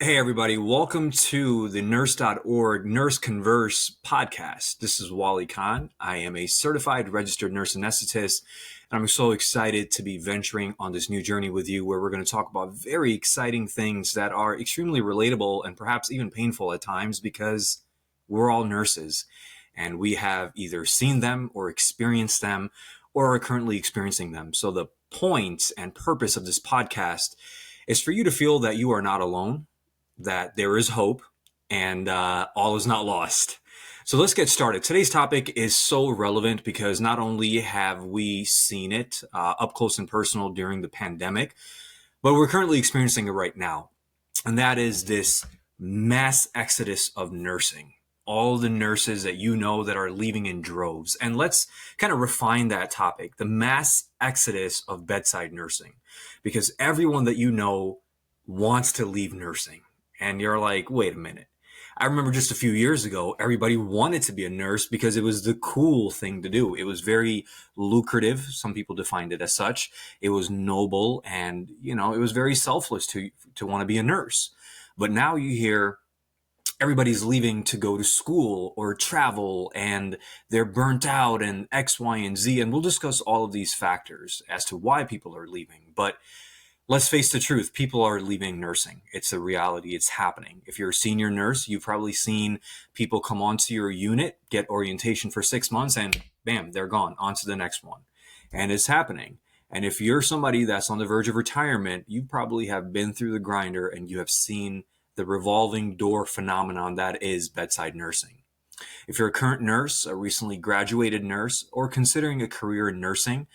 Hey, everybody. Welcome to the Nurse.org Nurse Converse podcast. This is Wali Khan. I am a certified registered nurse anesthetist, and I'm so excited to be venturing on this new journey with you where we're going to talk about very exciting things that are extremely relatable and perhaps even painful at times because we're all nurses and we have either seen them or experienced them or are currently experiencing them. So the point and purpose of this podcast is for you to feel that you are not alone, that there is hope, and all is not lost. So let's get started. Today's topic is so relevant because not only have we seen it up close and personal during the pandemic, but we're currently experiencing it right now. And that is this mass exodus of nursing. All the nurses that you know that are leaving in droves. And let's kind of refine that topic, the mass exodus of bedside nursing, because everyone that you know wants to leave nursing. And you're like, wait a minute. I remember just a few years ago, everybody wanted to be a nurse because it was the cool thing to do. It was very lucrative. Some people defined it as such. It was noble and, it was very selfless to want to be a nurse. But now you hear everybody's leaving to go to school or travel and they're burnt out and X, Y, and Z. And we'll discuss all of these factors as to why people are leaving. But let's face the truth. People are leaving nursing. It's a reality. It's happening. If you're a senior nurse, you've probably seen people come onto your unit, get orientation for 6 months, and bam, they're gone. On to the next one. And it's happening. And if you're somebody that's on the verge of retirement, you probably have been through the grinder and you have seen the revolving door phenomenon that is bedside nursing. If you're a current nurse, a recently graduated nurse, or considering a career in nursing,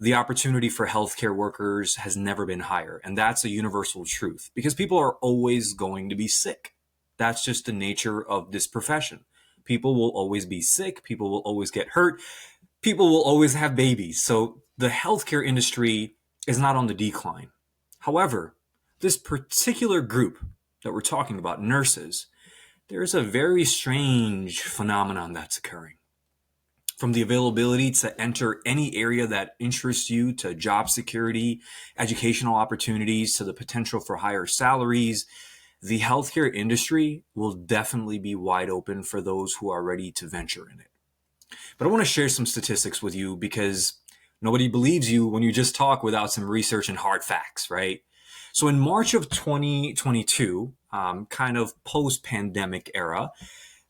the opportunity for healthcare workers has never been higher. And that's a universal truth because people are always going to be sick. That's just the nature of this profession. People will always be sick. People will always get hurt. People will always have babies. So the healthcare industry is not on the decline. However, this particular group that we're talking about, nurses, there's a very strange phenomenon that's occurring. From the availability to enter any area that interests you, to job security, educational opportunities, to the potential for higher salaries, the healthcare industry will definitely be wide open for those who are ready to venture in it. But I want to share some statistics with you because nobody believes you when you just talk without some research and hard facts, right? So in March of 2022, kind of post-pandemic era,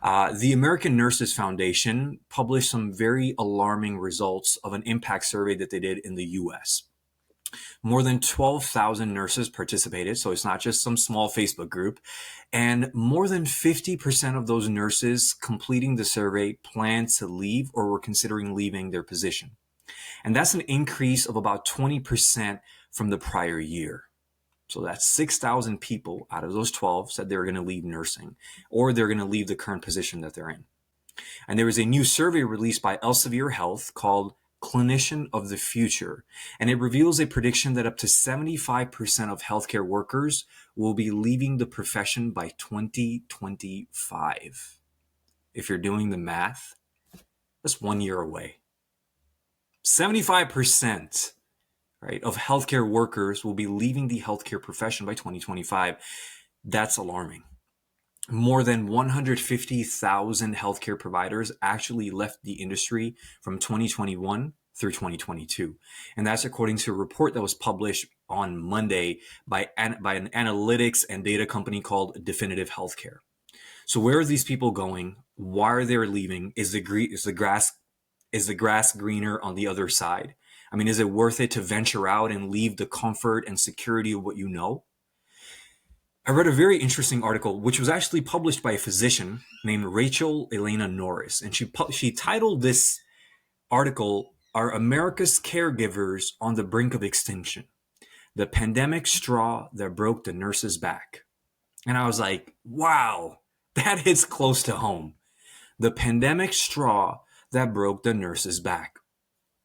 the American Nurses Foundation published some very alarming results of an impact survey that they did in the US. More than 12,000 nurses participated, so it's not just some small Facebook group. And more than 50% of those nurses completing the survey planned to leave or were considering leaving their position. And that's an increase of about 20% from the prior year. So that's 6,000 people out of those 12 said they were going to leave nursing or they're going to leave the current position that they're in. And there was a new survey released by Elsevier Health called Clinician of the Future. And it reveals a prediction that up to 75% of healthcare workers will be leaving the profession by 2025. If you're doing the math, that's 1 year away. 75%. Right, of healthcare workers will be leaving the healthcare profession by 2025. That's alarming. More than 150,000 healthcare providers actually left the industry from 2021 through 2022. And that's according to a report that was published on Monday by an analytics and data company called Definitive Healthcare. So where are these people going? Why are they leaving? Is the grass greener on the other side? I mean, is it worth it to venture out and leave the comfort and security of what you know? I read a very interesting article, which was actually published by a physician named Rachel Elena Norris. And she titled this article, "Are America's Caregivers on the Brink of Extinction? The Pandemic Straw That Broke the Nurse's Back." And I was like, wow, that hits close to home. The pandemic straw that broke the nurse's back.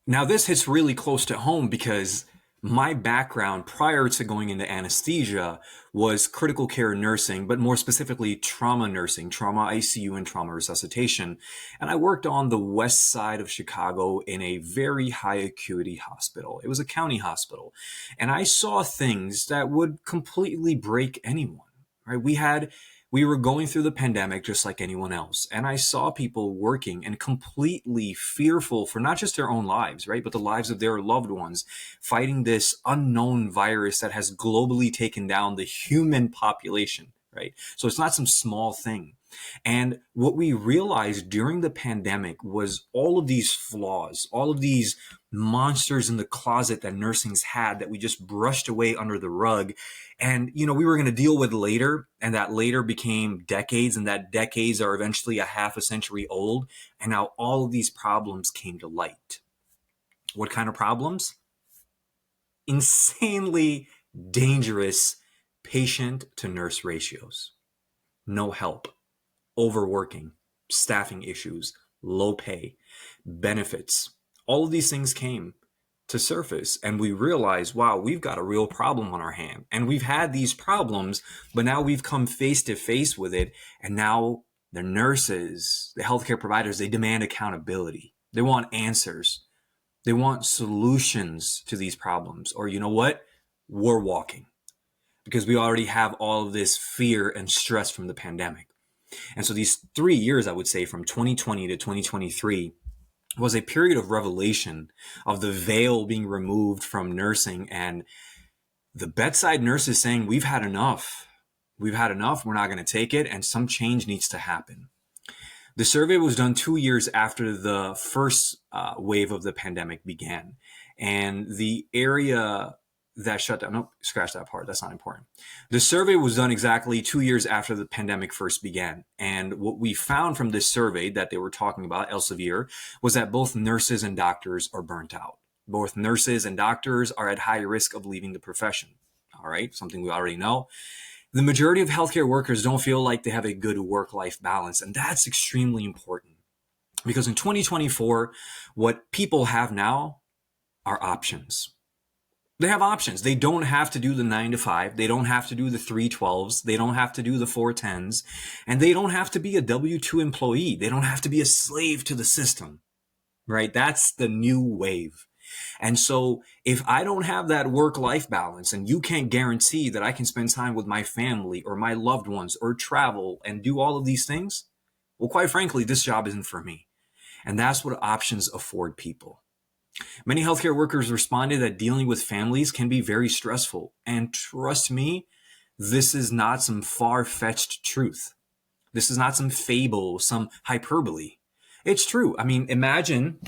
Now, this hits really close to home because my background prior to going into anesthesia was critical care nursing, but more specifically trauma nursing, trauma ICU and trauma resuscitation. And I worked on the west side of Chicago in a very high acuity hospital. It was a county hospital. And I saw things that would completely break anyone, right? We were going through the pandemic just like anyone else. And I saw people working and completely fearful for not just their own lives, right? But the lives of their loved ones, fighting this unknown virus that has globally taken down the human population, right? So it's not some small thing. And what we realized during the pandemic was all of these flaws, all of these monsters in the closet that nursing's had that we just brushed away under the rug. And, we were going to deal with later, and that later became decades, and that decades are eventually a half a century old. And now all of these problems came to light. What kind of problems? Insanely dangerous patient to nurse ratios. No help, overworking, staffing issues, low pay, benefits. All of these things came to surface, and we realized, wow, we've got a real problem on our hand. And we've had these problems, but now we've come face to face with it. And now the nurses, the healthcare providers, they demand accountability. They want answers. They want solutions to these problems. Or you know what? We're walking, because we already have all of this fear and stress from the pandemic. And so these 3 years, I would say, from 2020 to 2023, was a period of revelation, of the veil being removed from nursing, and the bedside nurses saying, we've had enough. We're not going to take it, and some change needs to happen. The survey was done 2 years after the first wave of the pandemic began, and the area that shut down, nope, scratch that part, that's not important. The survey was done exactly 2 years after the pandemic first began. And what we found from this survey that they were talking about, Elsevier, was that both nurses and doctors are burnt out. Both nurses and doctors are at high risk of leaving the profession. All right, something we already know. The majority of healthcare workers don't feel like they have a good work-life balance, and that's extremely important. Because in 2024, what people have now are options. They have options. They don't have to do the 9 to 5. They don't have to do the 312s. They don't have to do the 410s. And they don't have to be a W-2 employee. They don't have to be a slave to the system, right? That's the new wave. And so if I don't have that work-life balance, and you can't guarantee that I can spend time with my family or my loved ones or travel and do all of these things, well, quite frankly, this job isn't for me. And that's what options afford people. Many healthcare workers responded that dealing with families can be very stressful. And trust me, this is not some far-fetched truth. This is not some fable, some hyperbole. It's true. I mean, imagine,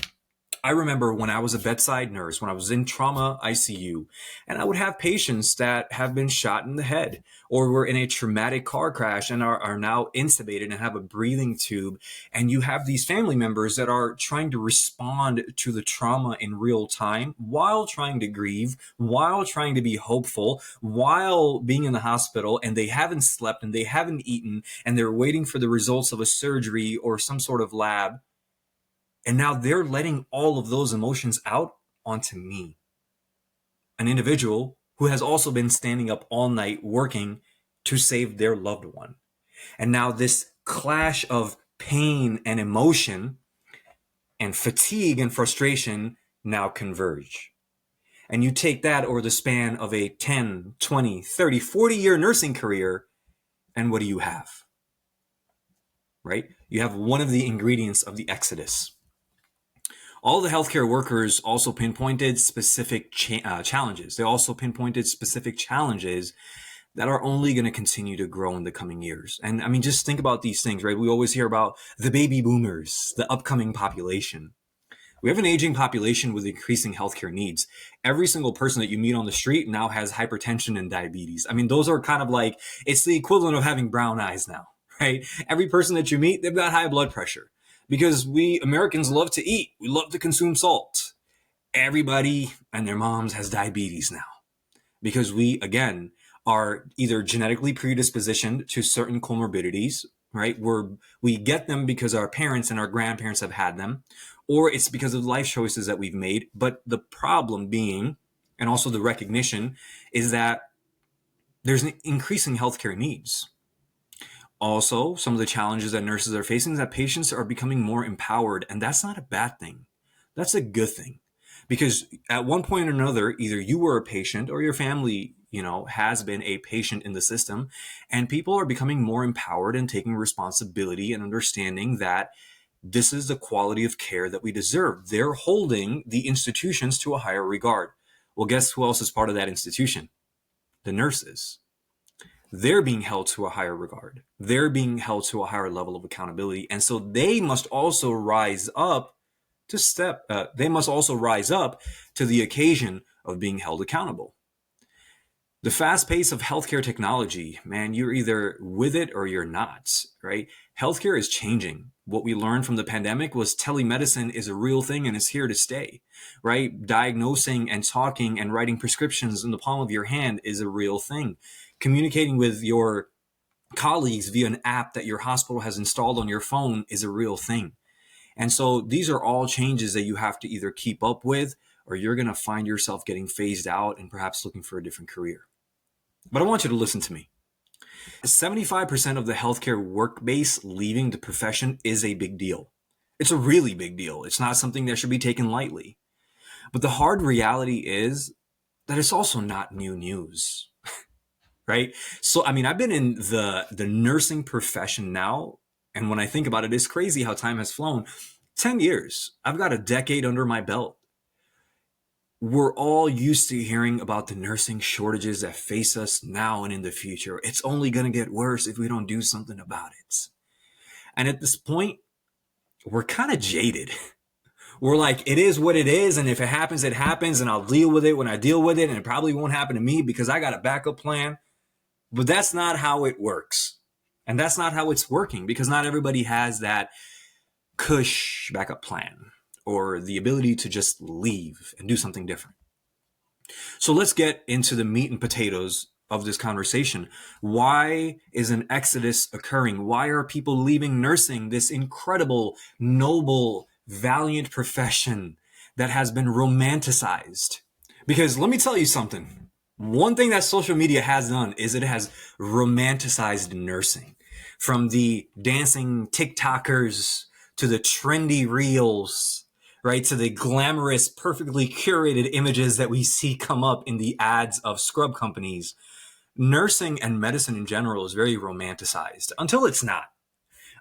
I remember when I was a bedside nurse, when I was in trauma ICU, and I would have patients that have been shot in the head or were in a traumatic car crash and are now intubated and have a breathing tube. And you have these family members that are trying to respond to the trauma in real time while trying to grieve, while trying to be hopeful, while being in the hospital, and they haven't slept and they haven't eaten and they're waiting for the results of a surgery or some sort of lab. And now they're letting all of those emotions out onto me, an individual who has also been standing up all night working to save their loved one. And now this clash of pain and emotion and fatigue and frustration now converge. And you take that over the span of a 10, 20, 30, 40-year nursing career, and what do you have? Right? You have one of the ingredients of the Exodus. All the healthcare workers also pinpointed specific challenges. They also pinpointed specific challenges that are only going to continue to grow in the coming years. And I mean, just think about these things, right? We always hear about the baby boomers, the upcoming population. We have an aging population with increasing healthcare needs. Every single person that you meet on the street now has hypertension and diabetes. I mean, those are kind of like, it's the equivalent of having brown eyes now, right? Every person that you meet, they've got high blood pressure. Because we Americans love to eat. We love to consume salt. Everybody and their moms has diabetes now. Because we, again, are either genetically predispositioned to certain comorbidities, right? We get them because our parents and our grandparents have had them, or it's because of life choices that we've made. But the problem being, and also the recognition, is that there's an increasing healthcare needs. Also, some of the challenges that nurses are facing is that patients are becoming more empowered, and that's not a bad thing. That's a good thing. Because at one point or another, either you were a patient or your family has been a patient in the system, and people are becoming more empowered and taking responsibility and understanding that this is the quality of care that we deserve. They're holding the institutions to a higher regard. Well, guess who else is part of that institution? The nurses. They're being held to a higher regard. They're being held to a higher level of accountability. And so they must also rise up to the occasion of being held accountable. The fast pace of healthcare technology, man, you're either with it or you're not, right? Healthcare is changing. What we learned from the pandemic was telemedicine is a real thing and is here to stay, right? Diagnosing and talking and writing prescriptions in the palm of your hand is a real thing. Communicating with your colleagues via an app that your hospital has installed on your phone is a real thing. And so these are all changes that you have to either keep up with, or you're going to find yourself getting phased out and perhaps looking for a different career. But I want you to listen to me. 75% of the healthcare work base leaving the profession is a big deal. It's a really big deal. It's not something that should be taken lightly. But the hard reality is that it's also not new news, right? So, I mean, I've been in the nursing profession now, and when I think about it, it's crazy how time has flown. 10 years. I've got a decade under my belt. We're all used to hearing about the nursing shortages that face us now and in the future. It's only going to get worse if we don't do something about it. And at this point, we're kind of jaded. We're like, it is what it is. And if it happens, it happens. And I'll deal with it when I deal with it. And it probably won't happen to me because I got a backup plan. But that's not how it works. And that's not how it's working, because not everybody has that cush backup plan or the ability to just leave and do something different. So let's get into the meat and potatoes of this conversation. Why is an exodus occurring? Why are people leaving nursing, this incredible, noble, valiant profession that has been romanticized? Because let me tell you something. One thing that social media has done is it has romanticized nursing. From the dancing TikTokers to the trendy reels, right, to the glamorous, perfectly curated images that we see come up in the ads of scrub companies. Nursing and medicine in general is very romanticized until it's not.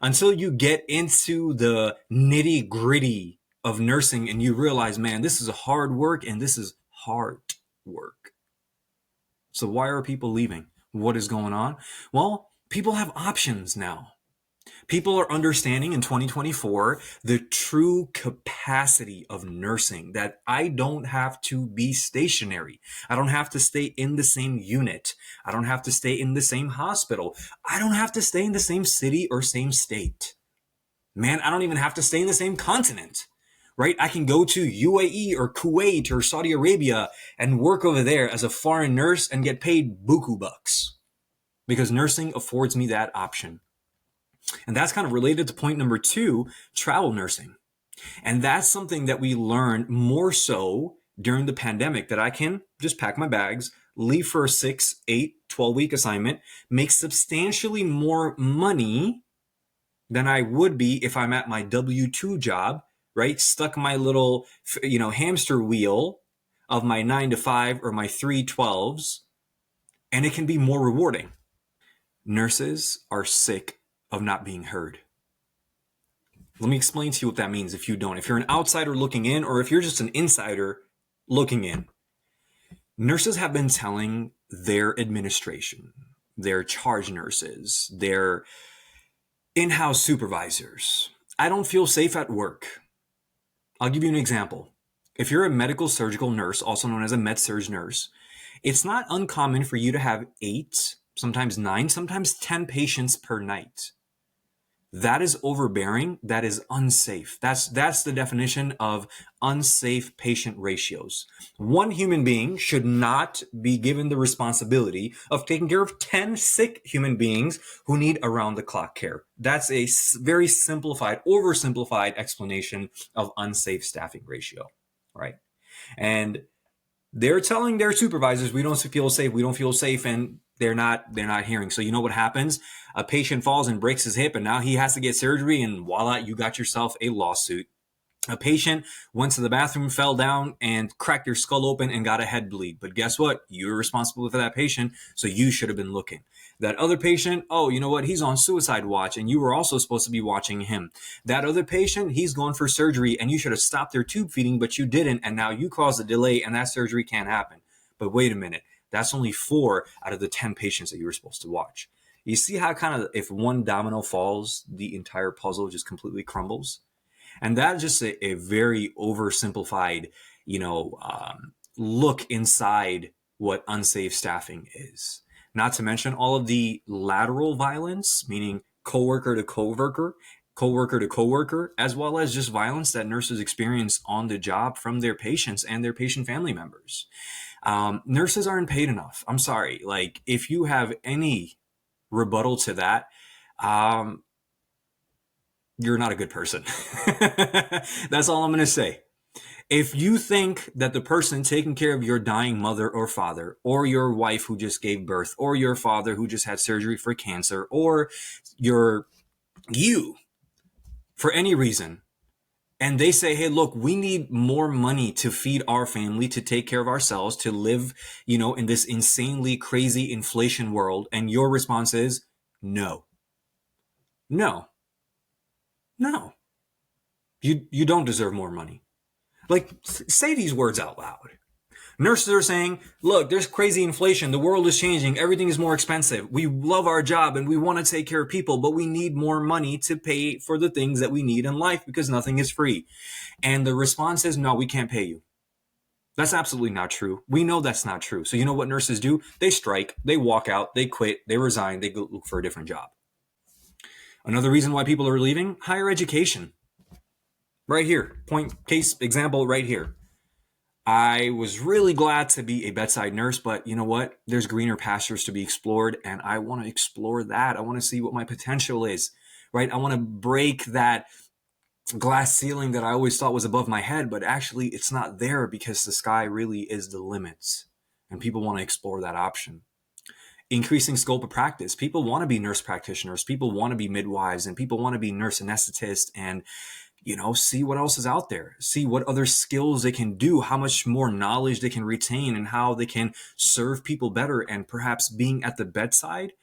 Until you get into the nitty gritty of nursing and you realize, man, this is a hard work and this is hard work. So why are people leaving? What is going on? Well, people have options now. People are understanding in 2024 the true capacity of nursing, that I don't have to be stationary. I don't have to stay in the same unit. I don't have to stay in the same hospital. I don't have to stay in the same city or same state. Man, I don't even have to stay in the same continent, right? I can go to UAE or Kuwait or Saudi Arabia and work over there as a foreign nurse and get paid buku bucks, because nursing affords me that option. And that's kind of related to point number 2, travel nursing. And that's something that we learned more so during the pandemic, that I can just pack my bags, leave for a 6, 8, 12-week assignment, make substantially more money than I would be if I'm at my W-2 job, right? Stuck in my little, hamster wheel of my 9 to 5 or my 3/12s, and it can be more rewarding. Nurses are sick of not being heard. Let me explain to you what that means if you don't. If you're an outsider looking in, or if you're just an insider looking in, nurses have been telling their administration, their charge nurses, their in-house supervisors, I don't feel safe at work. I'll give you an example. If you're a medical surgical nurse, also known as a med-surg nurse, it's not uncommon for you to have 8, sometimes 9, sometimes 10 patients per night. That is overbearing. That is unsafe. That's the definition of unsafe patient ratios. One human being should not be given the responsibility of taking care of 10 sick human beings who need around-the-clock care. That's a very simplified, oversimplified explanation of unsafe staffing ratio, right? And they're telling their supervisors, we don't feel safe, and they're not hearing. So you know what happens? A patient falls and breaks his hip, and now he has to get surgery, and voila, you got yourself a lawsuit. A patient went to the bathroom, fell down, and cracked their skull open and got a head bleed. But guess what? You were responsible for that patient, so you should have been looking. That other patient, oh, you know what? He's on suicide watch, and you were also supposed to be watching him. That other patient, he's going for surgery, and you should have stopped their tube feeding, but you didn't, and now you caused a delay, and that surgery can't happen. But wait a minute. That's only 4 out of the 10 patients that you were supposed to watch. You see how kind of if one domino falls, the entire puzzle just completely crumbles? And that's just a very oversimplified, look inside what unsafe staffing is. Not to mention all of the lateral violence, meaning coworker to coworker, coworker to coworker, as well as just violence that nurses experience on the job from their patients and their patient family members. Nurses aren't paid enough. I'm sorry. Like, if you have any rebuttal to that, you're not a good person. That's all I'm going to say. If you think that the person taking care of your dying mother or father, or your wife who just gave birth, or your father who just had surgery for cancer, or you, for any reason, and they say, hey, look, we need more money to feed our family, to take care of ourselves, to live, in this insanely crazy inflation world, and your response is no. No. No. You don't deserve more money. Like, say these words out loud. Nurses are saying, look, there's crazy inflation. The world is changing. Everything is more expensive. We love our job and we want to take care of people, but we need more money to pay for the things that we need in life because nothing is free. And the response is, no, we can't pay you. That's absolutely not true. We know that's not true. So you know what nurses do? They strike, they walk out, they quit, they resign, they go look for a different job. Another reason why people are leaving, higher education. Right here, point case example right here. I was really glad to be a bedside nurse, but you know what? There's greener pastures to be explored, and I want to explore that. I want to see what my potential is, right? I want to break that glass ceiling that I always thought was above my head, but actually it's not there because the sky really is the limits, and people want to explore that option. Increasing scope of practice. People want to be nurse practitioners. People want to be midwives, and people want to be nurse anesthetists and see what else is out there, see what other skills they can do, how much more knowledge they can retain, and how they can serve people better. And perhaps being at the bedside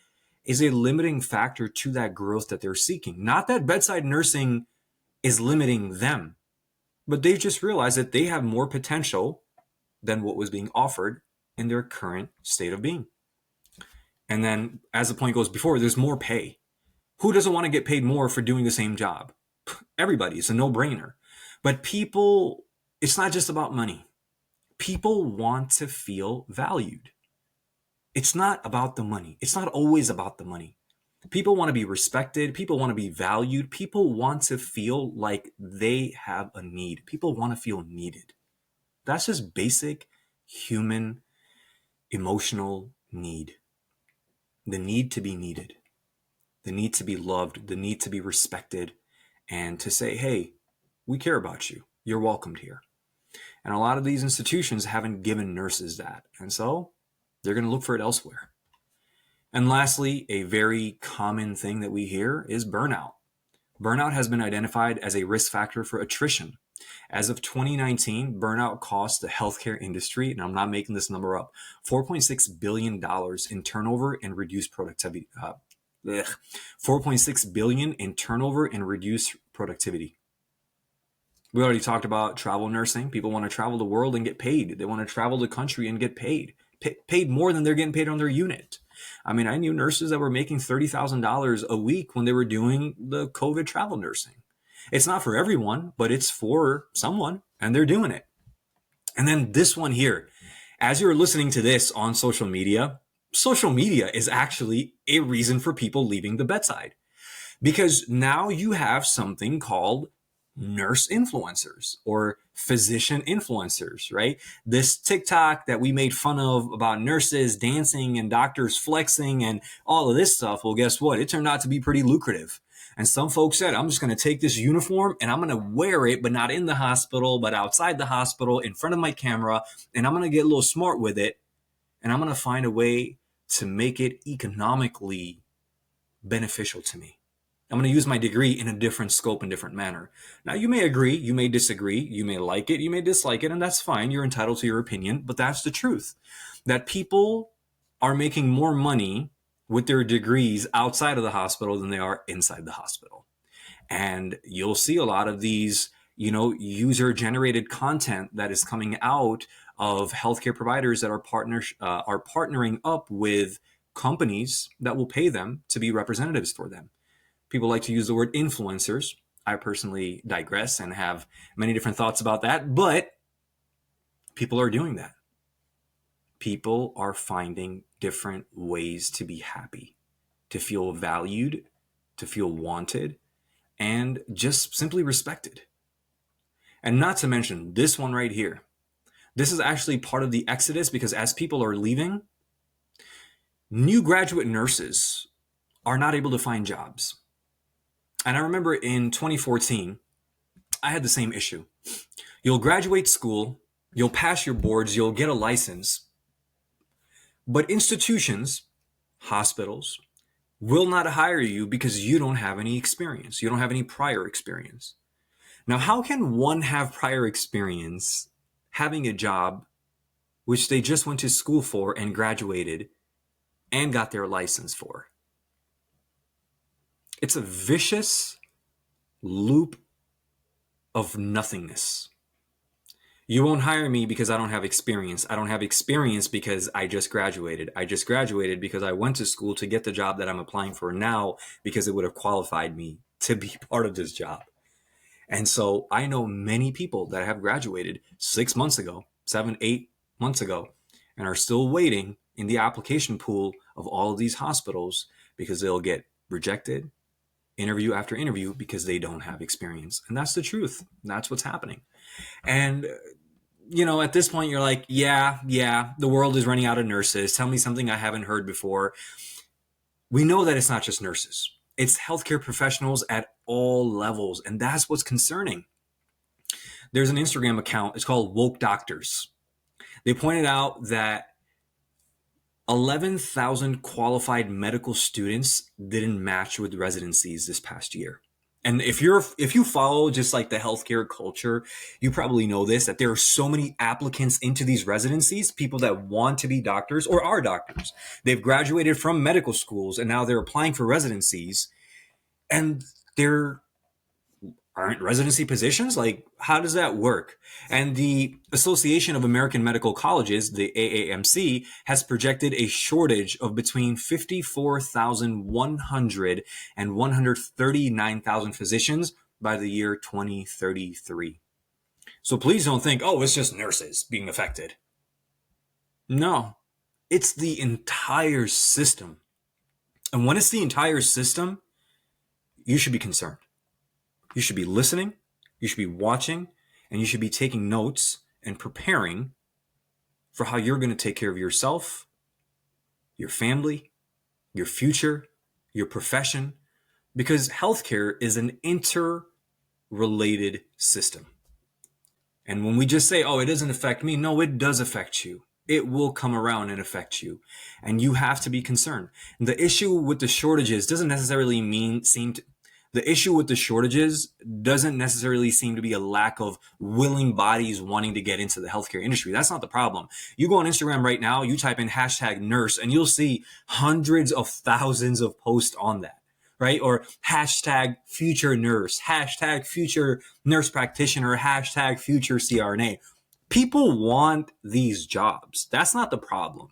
is a limiting factor to that growth that they're seeking. Not that bedside nursing is limiting them, but they've just realized that they have more potential than what was being offered in their current state of being. And then, as the point goes before, there's more pay. Who doesn't want to get paid more for doing the same job? Everybody. It's a no-brainer. But people, it's not just about money. People want to feel valued. It's not about the money. It's not always about the money. People want to be respected. People want to be valued. People want to feel like they have a need. People want to feel needed. That's just basic human emotional need. The need to be needed. The need to be loved. The need to be respected. And to say, hey, we care about you. You're welcomed here. And a lot of these institutions haven't given nurses that. And so they're going to look for it elsewhere. And lastly, a very common thing that we hear is burnout. Burnout has been identified as a risk factor for attrition. As of 2019, burnout cost the healthcare industry, and I'm not making this number up, $4.6 billion in turnover and reduced productivity. $4.6 billion in turnover and reduced productivity. We already talked about travel nursing. People want to travel the world and get paid. They want to travel the country and get paid. Paid more than they're getting paid on their unit. I mean, I knew nurses that were making $30,000 a week when they were doing the COVID travel nursing. It's not for everyone, but it's for someone, and they're doing it. And then this one here, as you're listening to this on social media is actually a reason for people leaving the bedside. Because now you have something called nurse influencers or physician influencers, right? This TikTok that we made fun of about nurses dancing and doctors flexing and all of this stuff. Well, guess what? It turned out to be pretty lucrative. And some folks said, I'm just going to take this uniform and I'm going to wear it, but not in the hospital, but outside the hospital in front of my camera. And I'm going to get a little smart with it. And I'm going to find a way to make it economically beneficial to me. I'm going to use my degree in a different scope and different manner. Now, you may agree, you may disagree, you may like it, you may dislike it, and that's fine. You're entitled to your opinion, but that's the truth. That people are making more money with their degrees outside of the hospital than they are inside the hospital. And you'll see a lot of these, user generated content that is coming out of healthcare providers that are partnering up with companies that will pay them to be representatives for them. People like to use the word influencers. I personally digress and have many different thoughts about that, but people are doing that. People are finding different ways to be happy, to feel valued, to feel wanted, and just simply respected. And not to mention this one right here. This is actually part of the exodus, because as people are leaving, new graduate nurses are not able to find jobs. And I remember in 2014, I had the same issue. You'll graduate school, you'll pass your boards, you'll get a license, but institutions, hospitals, will not hire you because you don't have any experience. You don't have any prior experience. Now, how can one have prior experience having a job which they just went to school for and graduated and got their license for? It's a vicious loop of nothingness. You won't hire me because I don't have experience. I don't have experience because I just graduated. I just graduated because I went to school to get the job that I'm applying for now, because it would have qualified me to be part of this job. And so I know many people that have graduated 6 months ago, 7, 8 months ago, and are still waiting in the application pool of all of these hospitals because they'll get rejected interview after interview because they don't have experience. And that's the truth. That's what's happening. And, at this point, you're like, yeah, the world is running out of nurses. Tell me something I haven't heard before. We know that it's not just nurses. It's healthcare professionals at all levels. And that's what's concerning. There's an Instagram account. It's called Woke Doctors. They pointed out that 11,000 qualified medical students didn't match with residencies this past year. And if you follow just like the healthcare culture, you probably know this, that there are so many applicants into these residencies, people that want to be doctors or are doctors. They've graduated from medical schools and now they're applying for residencies, and there aren't residency positions. Like, how does that work? And the Association of American Medical Colleges, the AAMC, has projected a shortage of between 54,100 and 139,000 physicians by the year 2033. So please don't think, oh, it's just nurses being affected. No, it's the entire system. And when it's the entire system, you should be concerned. You should be listening, you should be watching, and you should be taking notes and preparing for how you're going to take care of yourself, your family, your future, your profession, because healthcare is an interrelated system. And when we just say, oh, it doesn't affect me, no, it does affect you. It will come around and affect you. And you have to be concerned. And the issue with the shortages doesn't necessarily seem to be a lack of willing bodies wanting to get into the healthcare industry. That's not the problem. You go on Instagram right now, you type in #nurse, and you'll see hundreds of thousands of posts on that, right? Or #future nurse, #future nurse practitioner, #future CRNA. People want these jobs. That's not the problem.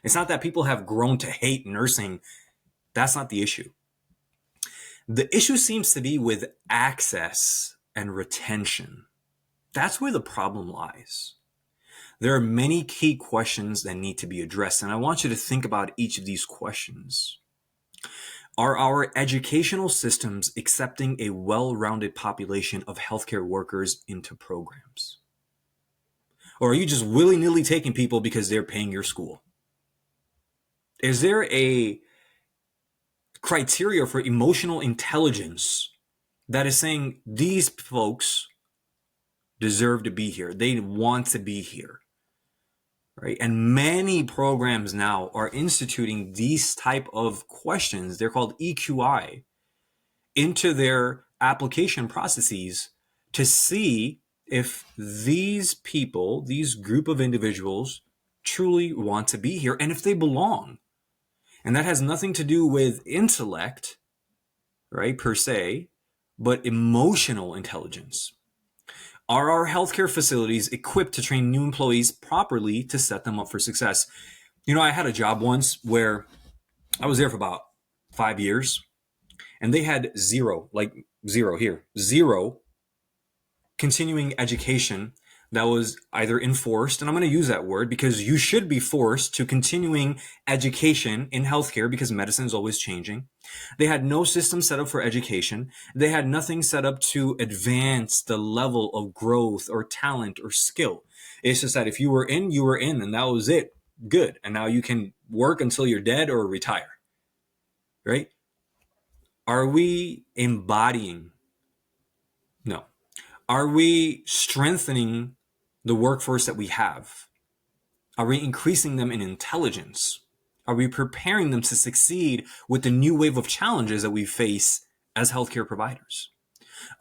It's not that people have grown to hate nursing. That's not the issue. The issue seems to be with access and retention. That's where the problem lies. There are many key questions that need to be addressed, and I want you to think about each of these questions. Are our educational systems accepting a well-rounded population of healthcare workers into programs? Or are you just willy-nilly taking people because they're paying your school? Is there a criteria for emotional intelligence that is saying these folks deserve to be here, they want to be here, right? And many programs now are instituting these type of questions. They're called EQI into their application processes to see if these people, these group of individuals, truly want to be here and if they belong. And that has nothing to do with intellect, right, per se, but emotional intelligence. Are our healthcare facilities equipped to train new employees properly to set them up for success? You know, I had a job once where I was there for about 5 years, and they had zero continuing education that was either enforced, and I'm going to use that word because you should be forced to continuing education in healthcare because medicine is always changing. They had no system set up for education. They had nothing set up to advance the level of growth or talent or skill. It's just that if you were in, you were in, and that was it. Good. And now you can work until you're dead or retire. Right? Are we embodying? No. Are we strengthening the workforce that we have? Are we increasing them in intelligence? Are we preparing them to succeed with the new wave of challenges that we face as healthcare providers?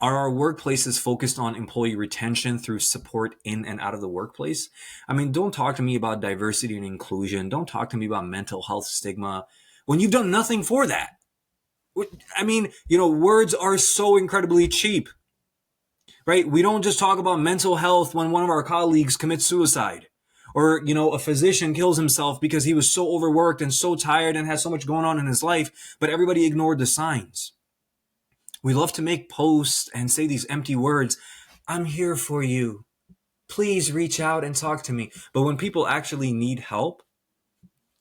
Are our workplaces focused on employee retention through support in and out of the workplace? I mean, don't talk to me about diversity and inclusion. Don't talk to me about mental health stigma when you've done nothing for that. I mean, words are so incredibly cheap. Right? We don't just talk about mental health when one of our colleagues commits suicide or, a physician kills himself because he was so overworked and so tired and had so much going on in his life, but everybody ignored the signs. We love to make posts and say these empty words. I'm here for you. Please reach out and talk to me. But when people actually need help,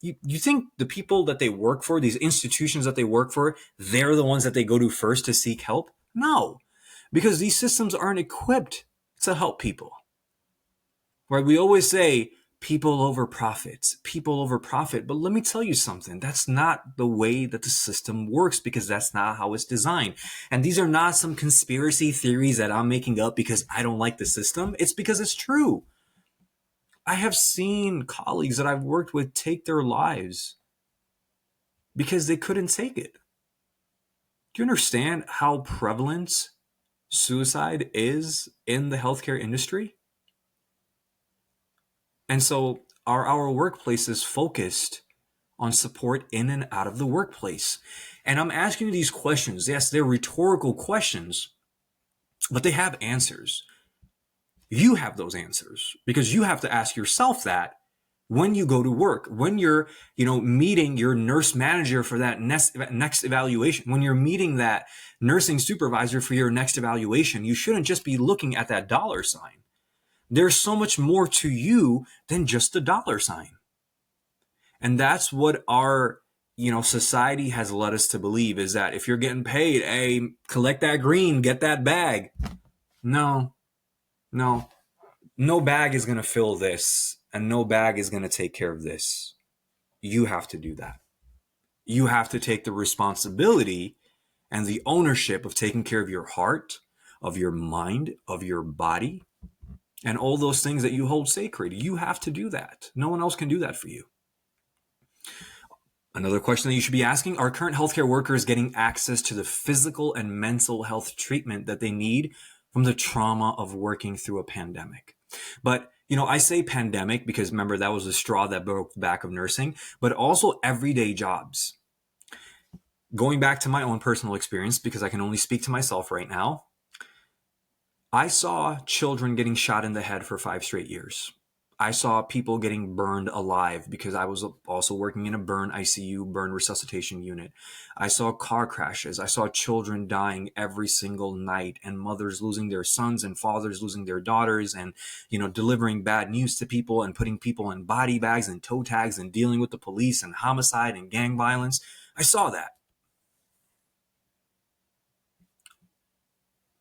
you think the people that they work for, these institutions that they work for, they're the ones that they go to first to seek help? No. Because these systems aren't equipped to help people. Right? We always say people over profits, but let me tell you something. That's not the way that the system works because that's not how it's designed. And these are not some conspiracy theories that I'm making up because I don't like the system. It's because it's true. I have seen colleagues that I've worked with take their lives because they couldn't take it. Do you understand how prevalent suicide is in the healthcare industry? And so are our workplaces focused on support in and out of the workplace? And I'm asking you these questions. Yes, they're rhetorical questions, but they have answers. You have those answers because you have to ask yourself that when you go to work, when you're, meeting your nurse manager for that next evaluation, when you're meeting that nursing supervisor for your next evaluation, you shouldn't just be looking at that dollar sign. There's so much more to you than just the dollar sign. And that's what our, society has led us to believe is that if you're getting paid, hey, collect that green, get that bag. No bag is going to fill this and no bag is going to take care of this. You have to do that. You have to take the responsibility and the ownership of taking care of your heart, of your mind, of your body, and all those things that you hold sacred. You have to do that. No one else can do that for you. Another question that you should be asking, are current healthcare workers getting access to the physical and mental health treatment that they need from the trauma of working through a pandemic? But, I say pandemic because remember that was the straw that broke the back of nursing, but also everyday jobs. Going back to my own personal experience, because I can only speak to myself right now, I saw children getting shot in the head for 5 straight years. I saw people getting burned alive because I was also working in a burn ICU, burn resuscitation unit. I saw car crashes. I saw children dying every single night and mothers losing their sons and fathers losing their daughters and, delivering bad news to people and putting people in body bags and toe tags and dealing with the police and homicide and gang violence. I saw that.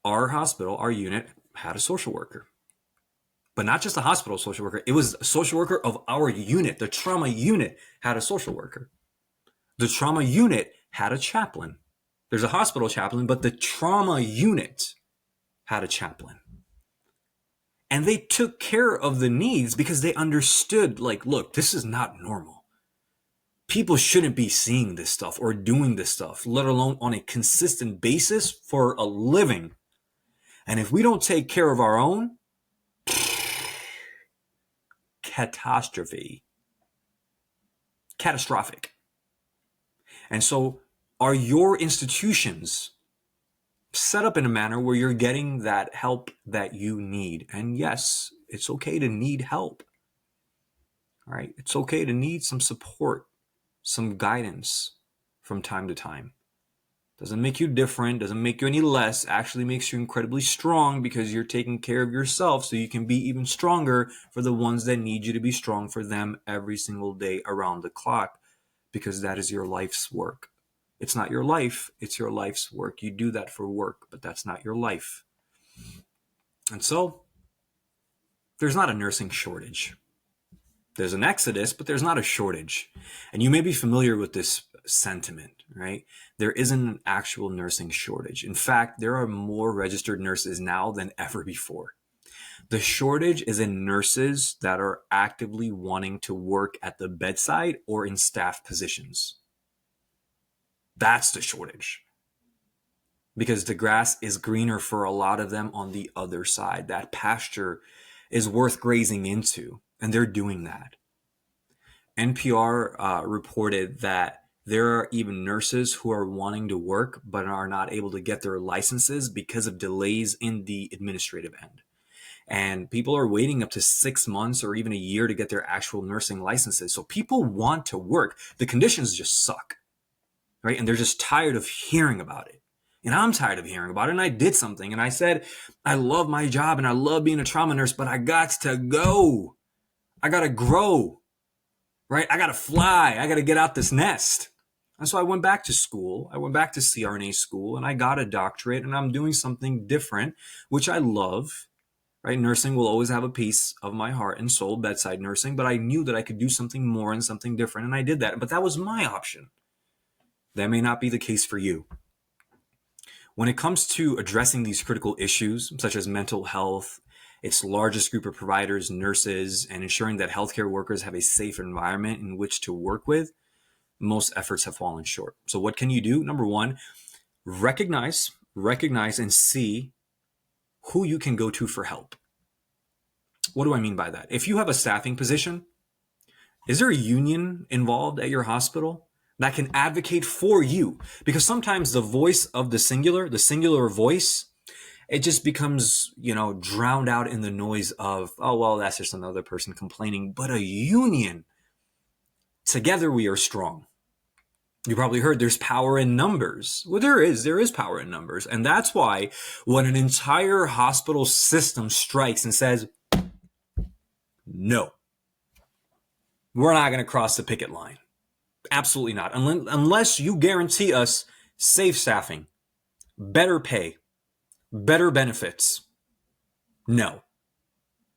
Our hospital, our unit had a social worker. But not just a hospital social worker. It was a social worker of our unit. The trauma unit had a social worker. The trauma unit had a chaplain. There's a hospital chaplain, but the trauma unit had a chaplain. And they took care of the needs because they understood, look, this is not normal. People shouldn't be seeing this stuff or doing this stuff, let alone on a consistent basis for a living. And if we don't take care of our own, catastrophic. And so, are your institutions set up in a manner where you're getting that help that you need? And yes, it's okay to need help. All right, it's okay to need some support, some guidance from time to time. Doesn't make you different, doesn't make you any less, actually makes you incredibly strong because you're taking care of yourself so you can be even stronger for the ones that need you to be strong for them every single day around the clock, because that is your life's work. It's not your life, it's your life's work. You do that for work, but that's not your life. And so, there's not a nursing shortage. There's an exodus, but there's not a shortage. And you may be familiar with this sentiment, right? There isn't an actual nursing shortage. In fact, there are more registered nurses now than ever before. The shortage is in nurses that are actively wanting to work at the bedside or in staff positions. That's the shortage. Because the grass is greener for a lot of them on the other side. That pasture is worth grazing into, and they're doing that. NPR reported that there are even nurses who are wanting to work but are not able to get their licenses because of delays in the administrative end. And people are waiting up to 6 months or even a year to get their actual nursing licenses. So people want to work. The conditions just suck, right? And they're just tired of hearing about it. And I'm tired of hearing about it. And I did something. And I said, I love my job and I love being a trauma nurse, but I got to go. I got to grow, right? I got to fly. I got to get out this nest. And so I went back to school. I went back to CRNA school and I got a doctorate and I'm doing something different, which I love, right? Nursing will always have a piece of my heart and soul, bedside nursing, but I knew that I could do something more and something different. And I did that, but that was my option. That may not be the case for you. When it comes to addressing these critical issues, such as mental health, its largest group of providers, nurses, and ensuring that healthcare workers have a safe environment in which to work with, most efforts have fallen short. So what can you do? Number one, recognize and see who you can go to for help. What do I mean by that? If you have a staffing position, is there a union involved at your hospital that can advocate for you? Because sometimes the voice of the singular voice, it just becomes, drowned out in the noise of, oh, well, that's just another person complaining. But a union, together we are strong. You probably heard there's power in numbers. Well, there is power in numbers. And that's why when an entire hospital system strikes and says, no, we're not going to cross the picket line. Absolutely not. Unless you guarantee us safe staffing, better pay, better benefits. No.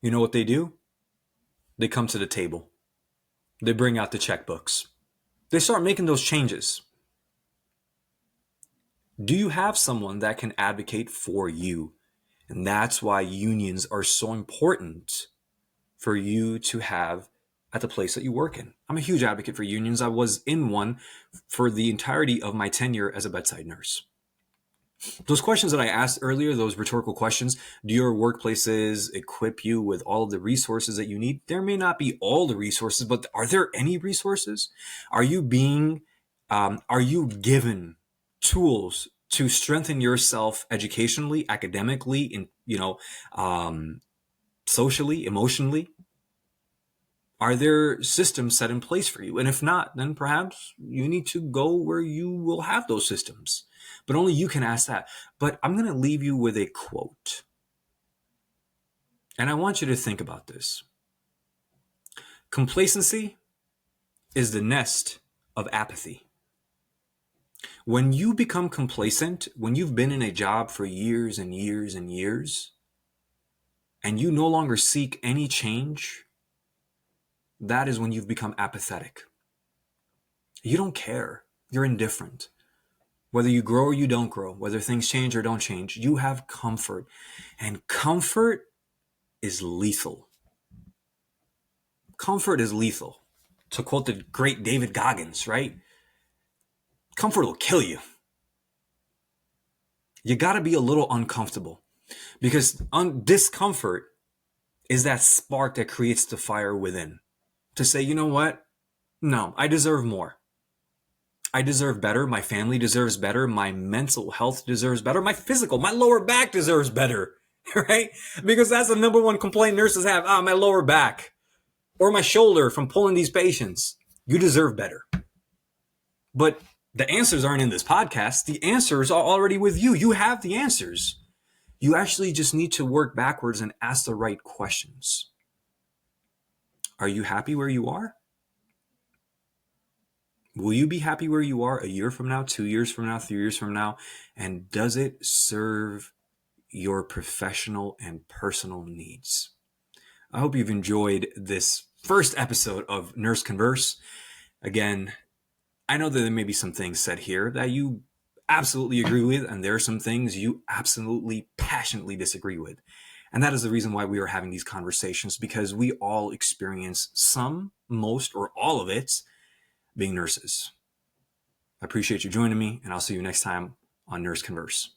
You know what they do? They come to the table. They bring out the checkbooks. They start making those changes. Do you have someone that can advocate for you? And that's why unions are so important for you to have at the place that you work in. I'm a huge advocate for unions. I was in one for the entirety of my tenure as a bedside nurse. Those questions that I asked earlier, those rhetorical questions, do your workplaces equip you with all of the resources that you need? There may not be all the resources, but are there any resources? Are you given tools to strengthen yourself educationally, academically, socially, emotionally? Are there systems set in place for you? And if not, then perhaps you need to go where you will have those systems. But only you can ask that. But I'm going to leave you with a quote. And I want you to think about this. Complacency is the nest of apathy. When you become complacent, when you've been in a job for years and years and years, and you no longer seek any change, that is when you've become apathetic. You don't care. You're indifferent. Whether you grow or you don't grow, whether things change or don't change, you have comfort. And comfort is lethal. Comfort is lethal. To quote the great David Goggins, right? Comfort will kill you. You got to be a little uncomfortable because discomfort is that spark that creates the fire within. To say, you know what? No, I deserve more. I deserve better. My family deserves better. My mental health deserves better. My physical, my lower back deserves better, right? Because that's the number one complaint nurses have. My lower back or my shoulder from pulling these patients. You deserve better. But the answers aren't in this podcast. The answers are already with you. You have the answers. You actually just need to work backwards and ask the right questions. Are you happy where you are? Will you be happy where you are a year from now, 2 years from now, 3 years from now? And does it serve your professional and personal needs? I hope you've enjoyed this first episode of Nurse Converse. Again, I know that there may be some things said here that you absolutely agree with, and there are some things you absolutely passionately disagree with. And that is the reason why we are having these conversations, because we all experience some, most, or all of it being nurses. I appreciate you joining me, and I'll see you next time on Nurse Converse.